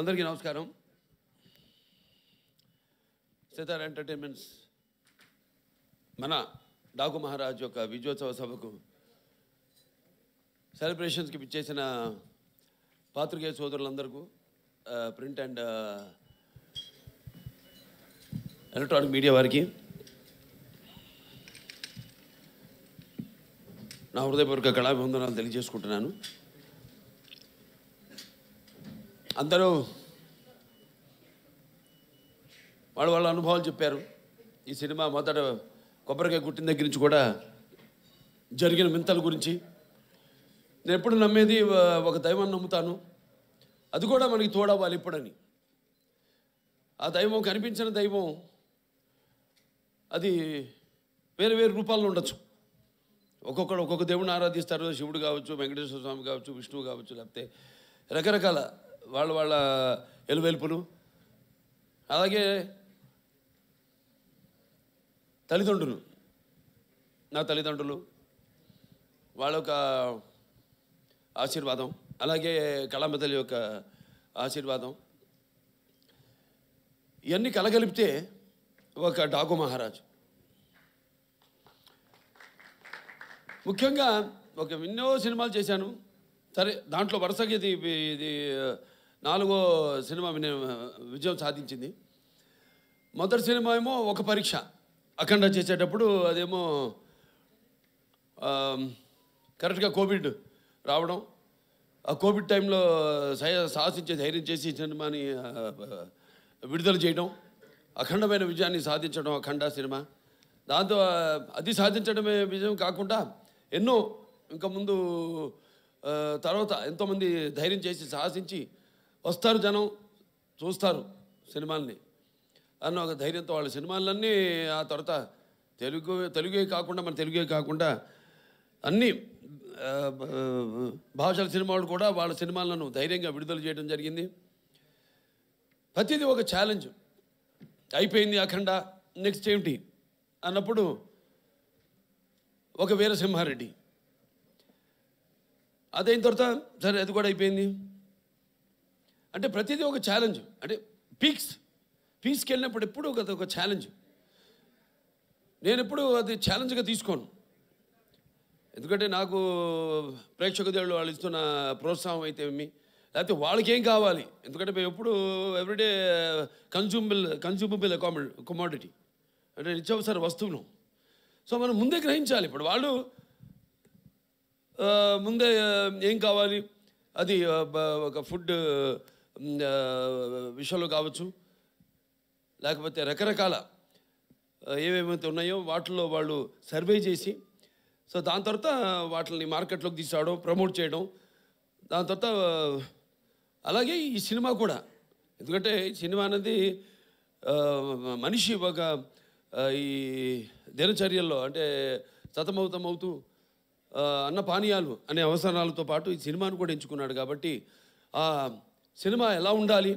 అందరికీ నమస్కారం. సితార్ ఎంటర్టైన్మెంట్స్ మన డాకు మహారాజ్ యొక్క విజయోత్సవ సభకు సెలబ్రేషన్స్కి పిచ్చేసిన పాత్రికేయ సోదరులందరికీ ప్రింట్ అండ్ ఎలక్ట్రానిక్ మీడియా వారికి నా హృదయపూర్వక కళాభివందనాలు తెలియజేసుకుంటున్నాను. అందరూ వాళ్ళ అనుభవాలు చెప్పారు. ఈ సినిమా మొదట కొబ్బరికాయ గుట్టిన దగ్గర నుంచి కూడా జరిగిన వింతల గురించి. నేను ఎప్పుడు నమ్మేది ఒక దైవం నమ్ముతాను, అది కూడా మనకి తోడవ్వాలి ఇప్పుడని. ఆ దైవం కనిపించిన దైవం అది వేరు వేరు రూపాల్లో ఉండొచ్చు. ఒక్కొక్కడు ఒక్కొక్క దేవుడిని ఆరాధిస్తారు. శివుడు కావచ్చు, వెంకటేశ్వర స్వామి కావచ్చు, విష్ణువు కావచ్చు, లేకపోతే రకరకాల వాళ్ళ ఎలువెలుపులు. అలాగే తల్లిదండ్రులు, నా తల్లిదండ్రులు వాళ్ళ యొక్క ఆశీర్వాదం, అలాగే కళామ తల్లి యొక్క ఆశీర్వాదం, ఇవన్నీ కలగలిపితే ఒక డాకు మహారాజ్. ముఖ్యంగా ఎన్నో సినిమాలు చేశాను. సరే, దాంట్లో వరుసగా ఇది 4వ సినిమా విజయం సాధించింది. మొదటి సినిమా ఏమో ఒక పరీక్ష, అఖండ చేసేటప్పుడు అదేమో కరెక్ట్గా కోవిడ్ రావడం. ఆ కోవిడ్ టైంలో సాహసించే ధైర్యం చేసి సినిమాని విడుదల చేయడం, అఖండమైన విజయాన్ని సాధించడం అఖండ సినిమా. దాంతో అది సాధించడమే విజయం కాకుండా ఎన్నో ఇంకా ముందు తర్వాత ఎంతోమంది ధైర్యం చేసి సాహసించి వస్తారు, జనం చూస్తారు సినిమాల్ని అన్న ఒక ధైర్యంతో వాళ్ళ సినిమాలన్నీ ఆ తర్వాత తెలుగే కాకుండా అన్ని భాషల సినిమాలు కూడా వాళ్ళ సినిమాలను ధైర్యంగా విడుదల చేయడం జరిగింది. ప్రతిదీ ఒక ఛాలెంజ్. అయిపోయింది అఖండ, నెక్స్ట్ ఏమిటి అన్నప్పుడు ఒక వీరసింహారెడ్డి, అదైన తర్వాత సరే అది కూడా అయిపోయింది. అంటే ప్రతిదీ ఒక ఛాలెంజ్. అంటే పీక్స్కి వెళ్ళినప్పుడు ఎప్పుడు ఒక ఛాలెంజ్. నేను ఎప్పుడు అది ఛాలెంజ్గా తీసుకోను. ఎందుకంటే నాకు ప్రేక్షక దేవుళ్ళు వాళ్ళు ఇస్తున్న ప్రోత్సాహం అయితే లేకపోతే వాళ్ళకి ఏం కావాలి. ఎందుకంటే మేము ఎప్పుడు ఎవ్రీడే కన్జ్యూమబుల్ కమోడిటీ, అంటే నిత్యావసర వస్తువును. సో మనం ముందే గ్రహించాలి. ఇప్పుడు వాళ్ళు ముందే ఏం కావాలి, అది ఒక ఫుడ్ విషయంలో కావచ్చు, లేకపోతే రకరకాల ఏమేమైతే ఉన్నాయో వాటిల్లో వాళ్ళు సర్వే చేసి, సో దాని తర్వాత వాటిని మార్కెట్లోకి తీసుకురావడం, ప్రమోట్ చేయడం. దాని తర్వాత అలాగే ఈ సినిమా కూడా, ఎందుకంటే ఈ సినిమా అనేది మనిషి ఒక ఈ దినచర్యల్లో అంటే సతమవుతూ అన్న పానీయాలు అనే అవసరాలతో పాటు ఈ సినిమాను కూడా ఎంచుకున్నాడు. కాబట్టి ఆ సినిమా ఎలా ఉండాలి,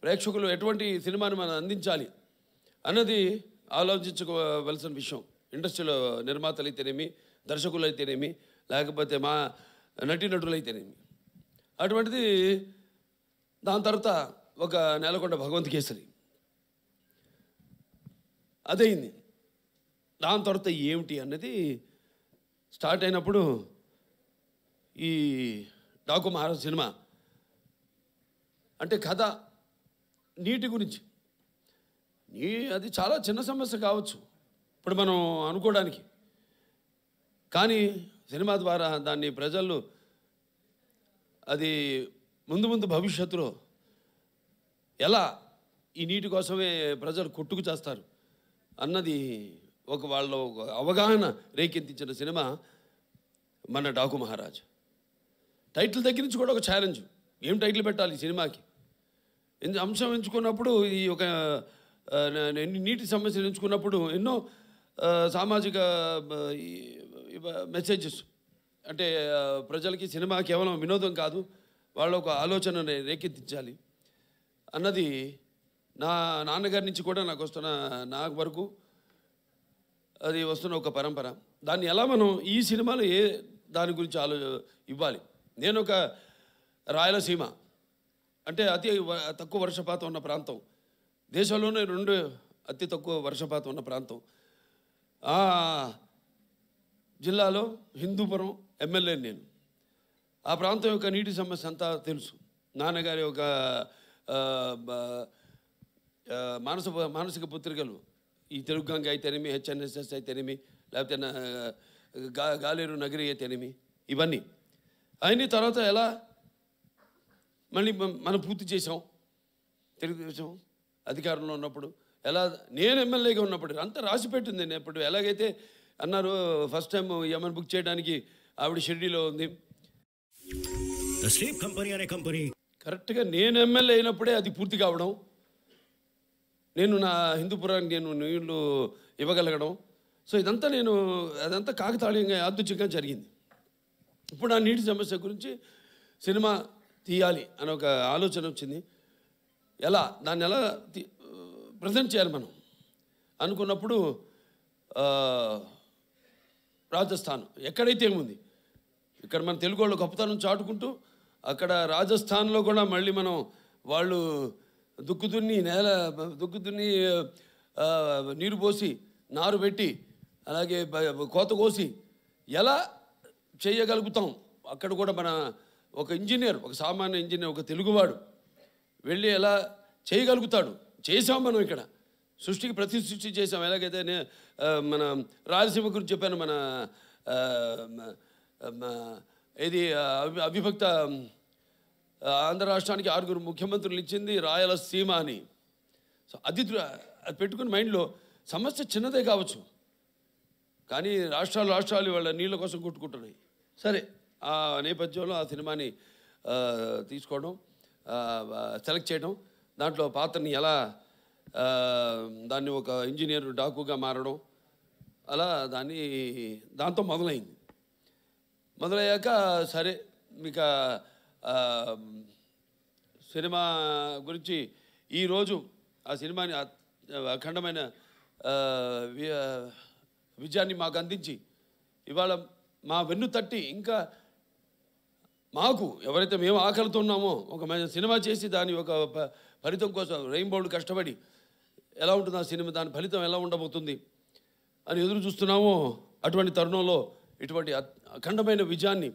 ప్రేక్షకులు ఎటువంటి సినిమాని మనం అందించాలి అన్నది ఆలోచించుకోవలసిన విషయం. ఇండస్ట్రీలో నిర్మాతలు అయితేనేమి, దర్శకులు అయితేనేమి, లేకపోతే మా నటీనటులు అయితేనేమి. అటువంటిది దాని తర్వాత ఒక నేలకొండ భగవంత్ కేసరి అదయింది. దాని తర్వాత ఏమిటి అన్నది స్టార్ట్ అయినప్పుడు ఈ డాకు మహారాజ్ సినిమా అంటే కథ నీటి గురించి. అది చాలా చిన్న సమస్య కావచ్చు ఇప్పుడు మనం అనుకోవడానికి, కానీ సినిమా ద్వారా దాన్ని ప్రజలు అది ముందు భవిష్యత్తులో ఎలా ఈ నీటి కోసమే ప్రజలు కొట్టుకు చేస్తారు అన్నది వాళ్ళ అవగాహన రేకెత్తించిన సినిమా మన డాకు మహారాజ్. టైటిల్ దగ్గర నుంచి కూడా ఒక ఛాలెంజ్. ఏం టైటిల్ పెట్టాలి ఈ సినిమాకి అంశం ఎంచుకున్నప్పుడు, ఈ ఒక నీటి సమస్యలు ఎంచుకున్నప్పుడు ఎన్నో సామాజిక మెసేజెస్, అంటే ప్రజలకి సినిమా కేవలం వినోదం కాదు, వాళ్ళ ఒక ఆలోచన రేకెత్తించాలి అన్నది నా నాన్నగారి నుంచి కూడా నాకు వరకు అది వస్తున్న ఒక పరంపర. దాన్ని ఎలా మనం ఈ సినిమాలో దాని గురించి ఇవ్వాలి. నేను ఒక రాయలసీమ అంటే తక్కువ వర్షపాతం ఉన్న ప్రాంతం, దేశంలోనే 2 అతి తక్కువ వర్షపాతం ఉన్న ప్రాంతం. ఆ జిల్లాలో హిందూపురం ఎమ్మెల్యే నేను. ఆ ప్రాంతం యొక్క నీటి సమస్య అంతా తెలుసు. నాన్నగారి ఒక మానసిక పత్రికలు, ఈ తెలుగు గంగ అయితేనేమి, హెచ్ఎన్ఎస్ఎస్ అయితేనేమి, లేకపోతే గాలేరు నగరి అయితేనేమి, ఇవన్నీ అయిన తర్వాత ఎలా మళ్ళీ మనం పూర్తి చేసాం. తెలుగుదేశం అధికారంలో ఉన్నప్పుడు ఎలా, నేను ఎమ్మెల్యేగా ఉన్నప్పుడు అంతా రాసిపెట్టింది. నేను ఎప్పుడు ఎలాగైతే అన్నారు ఫస్ట్ టైం ఏమైనా బుక్ చేయడానికి ఆవిడ షెడ్యూల్లో ఉంది. కరెక్ట్గా నేను ఎమ్మెల్యే అయినప్పుడే అది పూర్తి కావడం, నేను నా హిందూపురానికి నేను నీళ్లు ఇవ్వగలగడం. సో ఇదంతా అదంతా కాకతాళీయంగా యాదృచ్ఛికంగా జరిగింది. ఇప్పుడు ఆ నీటి సమస్య గురించి సినిమా తీయాలి అని ఒక ఆలోచన వచ్చింది. దాన్ని ఎలా ప్రజెంట్ చేయాలి మనం అనుకున్నప్పుడు, రాజస్థాన్ ఎక్కడైతే ఏముంది, ఇక్కడ మన తెలుగు వాళ్ళు గొప్పతనం చాటుకుంటూ, అక్కడ రాజస్థాన్లో కూడా మళ్ళీ మనం వాళ్ళు దుక్కు దున్ని నీరు పోసి నారు పెట్టి అలాగే కోత కోసి ఎలా చేయగలుగుతాం, అక్కడ కూడా మన ఒక ఇంజనీర్, ఒక సామాన్య ఇంజనీర్, ఒక తెలుగువాడు వెళ్ళి ఎలా చేయగలుగుతాడు. చేసాం మనం ఇక్కడ సృష్టికి సృష్టి చేసాం. ఎలాగైతే మన రాయలసీమ గురించి చెప్పాను, మన ఇది అవిభక్త ఆంధ్ర రాష్ట్రానికి 6 ముఖ్యమంత్రులు ఇచ్చింది రాయలసీమ అని. సో అది పెట్టుకుని మైండ్లో, సమస్య చిన్నదే కావచ్చు కానీ రాష్ట్రాలు వాళ్ళ నీళ్ళ కోసం కొట్టుకుంటున్నాయి. సరే, ఆ నేపథ్యంలో ఆ సినిమాని తీసుకోవడం, సెలెక్ట్ చేయడం, దాంట్లో పాత్రని ఎలా దాన్ని ఒక ఇంజనీర్ డాకుగా మారడం, అలా దాంతో మొదలయ్యాక సరే మీకు సినిమా గురించి ఈరోజు ఆ సినిమాని అఖండమైన విజయాన్ని మాకు అందించి ఇవాళ మా వెన్ను తట్టి ఇంకా మాకు ఎవరైతే మేము ఆకలితో ఉన్నామో ఒక సినిమా చేసి దాని ఒక ఫలితం కోసం రెయిన్బోర్డ్ కష్టపడి ఎలా ఉంటుంది ఆ సినిమా, దాని ఫలితం ఎలా ఉండబోతుంది అని ఎదురు చూస్తున్నామో, అటువంటి తరుణంలో ఇటువంటి అఖండమైన విజయాన్ని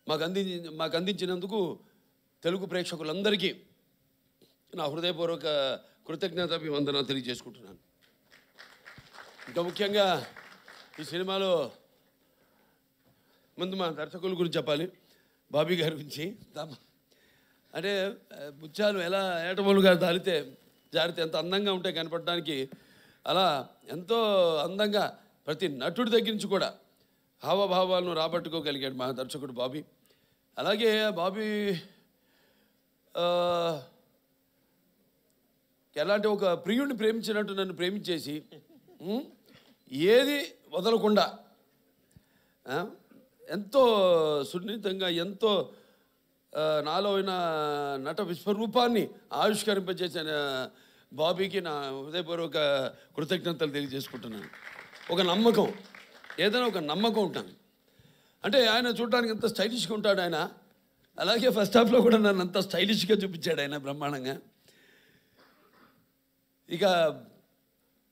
మాకు అందించినందుకు తెలుగు ప్రేక్షకులందరికీ నా హృదయపూర్వక కృతజ్ఞతాభివందనాలు తెలియజేసుకుంటున్నాను. ఇంకా ముఖ్యంగా ఈ సినిమాలో ముందు మా దర్శకుల గురించి చెప్పాలి. బాబీ గారి గురించి, అంటే ముత్యాలు ఎలా ఏటమూలుగా జారితే ఎంత అందంగా ఉంటాయి కనపడడానికి, అలా ఎంతో అందంగా ప్రతి నటుడి దగ్గర నుంచి కూడా హావభావాలను రాబట్టుకోగలిగాడు మా దర్శకుడు బాబీ. అలాగే బాబీ ఎలాంటి ఒక ప్రియుడిని ప్రేమించినట్టు నన్ను ప్రేమించేసి ఏది వదలకుండా ఎంతో సున్నితంగా, ఎంతో నాలో అయిన నట విశ్వరూపాన్ని ఆవిష్కరింపజేసిన బాబీకి నా హృదయపూర్వక కృతజ్ఞతలు తెలియజేసుకుంటున్నాను. ఒక నమ్మకం, ఏదైనా ఒక నమ్మకం ఉంటాను. అంటే ఆయన చూడడానికి ఎంత స్టైలిష్గా ఉంటాడు ఆయన, అలాగే ఫస్ట్ హాఫ్లో కూడా నన్ను అంత స్టైలిష్గా చూపించాడు ఆయన బ్రహ్మాండంగా. ఇక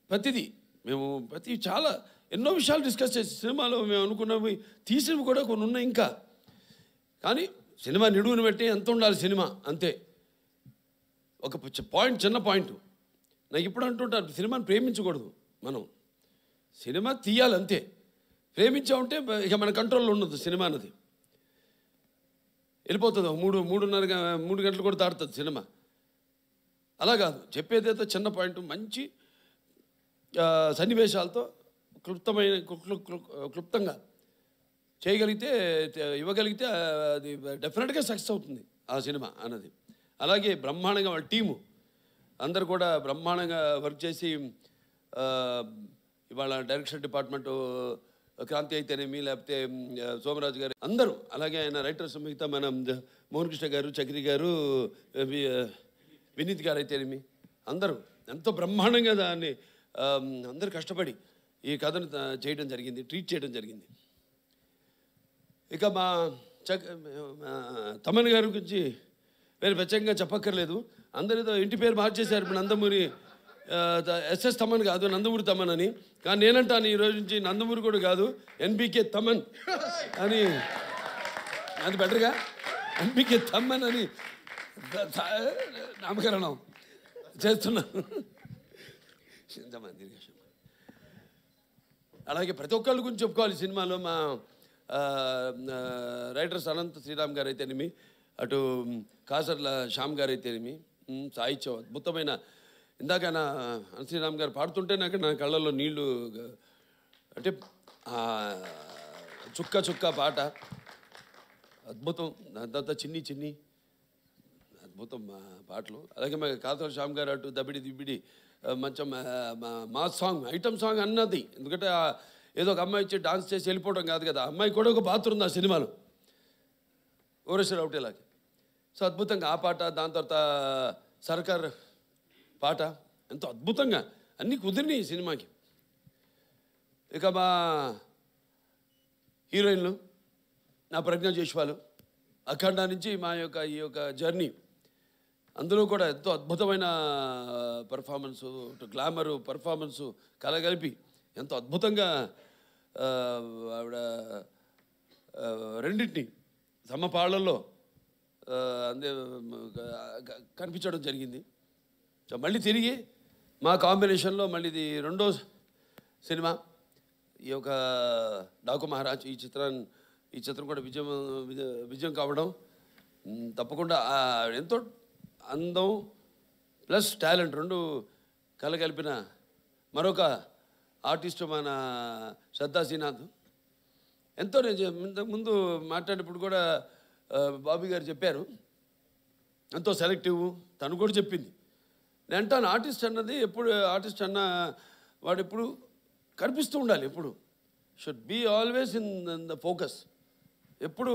ప్రతి చాలా ఎన్నో విషయాలు డిస్కస్ చేసి సినిమాలో మేము అనుకున్నవి తీసినవి కూడా కొన్ని ఉన్నాయి ఇంకా. కానీ సినిమా నిడువుని బట్టి ఎంత ఉండాలి సినిమా, అంతే. ఒక చిన్న పాయింట్ నాకు ఇప్పుడు అంటుంటారు, సినిమాని ప్రేమించకూడదు మనం, సినిమా తీయాలి అంతే. ప్రేమించామంటే ఇక మన కంట్రోల్లో ఉండదు సినిమా అన్నది, వెళ్ళిపోతుంది. 3 గంటలు కూడా దాటుతుంది సినిమా. అలా కాదు, చెప్పేదైతే చిన్న పాయింట్, మంచి సన్నివేశాలతో క్లుప్తంగా చేయగలిగితే, ఇవ్వగలిగితే అది డెఫినెట్గా సక్సెస్ అవుతుంది ఆ సినిమా అన్నది. అలాగే బ్రహ్మాండంగా వాళ్ళ టీము అందరు కూడా బ్రహ్మాండంగా వర్క్ చేసి, ఇవాళ డైరెక్షన్ డిపార్ట్మెంటు క్రాంతి అయితేనేమి, లేకపోతే సోమరాజు గారు అందరూ, అలాగే ఆయన రైటర్స్ మిగతా మన మోహన్ కృష్ణ గారు, చక్రి గారు, వినీత్ గారు అయితేనేమి, అందరూ ఎంతో బ్రహ్మాండంగా దాన్ని అందరూ కష్టపడి ఈ కథను చేయడం జరిగింది, ట్రీట్ చేయడం జరిగింది. ఇక మా తమన్ గారి గురించి పేరు ప్రత్యేకంగా చెప్పక్కర్లేదు. అందరితో ఇంటి పేరు మార్చేశారు. ఇప్పుడు నందమూరి ఎస్ఎస్ తమన్ కాదు, నందమూరి తమన్ అని. కానీ నేనంటాను ఈ రోజు నుంచి నందమూరి కూడా కాదు, ఎన్బికే తమన్ అని. అది బెటర్గా ఎన్బికే తమన్ అని నామకరణం చేస్తున్నాను. అలాగే ప్రతి ఒక్కళ్ళ గురించి చెప్పుకోవాలి సినిమాలో. మా రైటర్స్ అనంత శ్రీరామ్ గారు అయితేనేమి, అటు కాసర్ల శ్యామ్ గారు అయితేనేమి, సాహిత్యం అద్భుతమైన. ఇందాక అనంత శ్రీరామ్ గారు పాడుతుంటే నా కళ్ళల్లో నీళ్లు, అంటే చుక్క చుక్క పాట అద్భుతం. దాని తర్వాత చిన్ని చిన్ని అద్భుతం పాటలు. అలాగే మా కాసర్ల శ్యామ్ గారు అటు దబిడి దిబిడి మంచం మా సాంగ్, ఐటమ్ సాంగ్ అన్నది. ఎందుకంటే ఏదో ఒక అమ్మాయి వచ్చి డాన్స్ చేసి వెళ్ళిపోవడం కాదు కదా, అమ్మాయి కూడా ఒక పాత్ర ఉంది ఆ సినిమాలో, ఓరేశ్వర ఒకటేలాగా. సో అద్భుతంగా ఆ పాట, దాని తర్వాత సర్కార్ పాట ఎంతో అద్భుతంగా అన్నీ కుదిరినాయి ఈ సినిమాకి. ఇక మా హీరోయిన్లు నా ప్రజ్ఞ జైస్వాల్, అఖండ నుంచి మా యొక్క ఈ యొక్క జర్నీ, అందులో కూడా ఎంతో అద్భుతమైన పర్ఫార్మెన్సు, గ్లామరు పర్ఫార్మెన్సు కలగలిపి ఎంతో అద్భుతంగా ఆవిడ రెండింటిని సమపాళ్లలో అందే కనిపించడం జరిగింది. సో మళ్ళీ తిరిగి మా కాంబినేషన్లో మళ్ళీ ఇది రెండో సినిమా ఈ యొక్క డాకు మహారాజ్. ఈ చిత్రం కూడా విజయం కావడం తప్పకుండా ఎంతో అందం ప్లస్ టాలెంట్ రెండు కలగలిపిన మరొక ఆర్టిస్ట్ మన శ్రద్ధా శ్రీనాథ్. ఎంతో నేను ముందు మాట్లాడినప్పుడు కూడా బాబీ గారు చెప్పారు, ఎంతో సెలెక్టివ్. తను కూడా చెప్పింది. నేను అంటాను ఆర్టిస్ట్ అన్నది ఎప్పుడు, ఆర్టిస్ట్ అన్న వాడు ఎప్పుడు కనిపిస్తూ ఉండాలి, ఎప్పుడు should be always in the focus. ఎప్పుడు